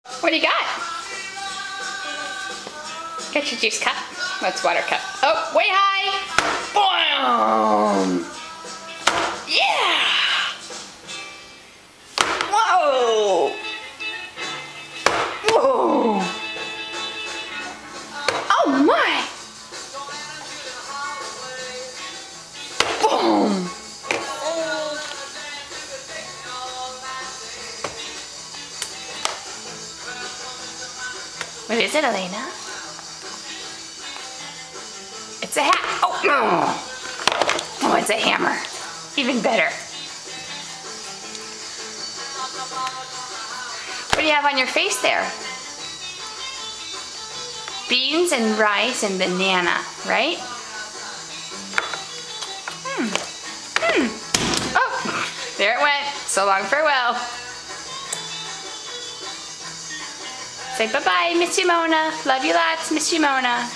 What do you got? Get your juice cup. That's water cup. Oh, way high. Boom. Yeah. Whoa. Whoa. Oh my. Boom. What is it, Elena? It's a hat. Oh, no. Oh, it's a hammer. Even better. What do you have on your face there? Beans and rice and banana, right? Oh, there it went. So long, farewell. Say bye-bye, Miss Mona. Love you lots, Miss Mona.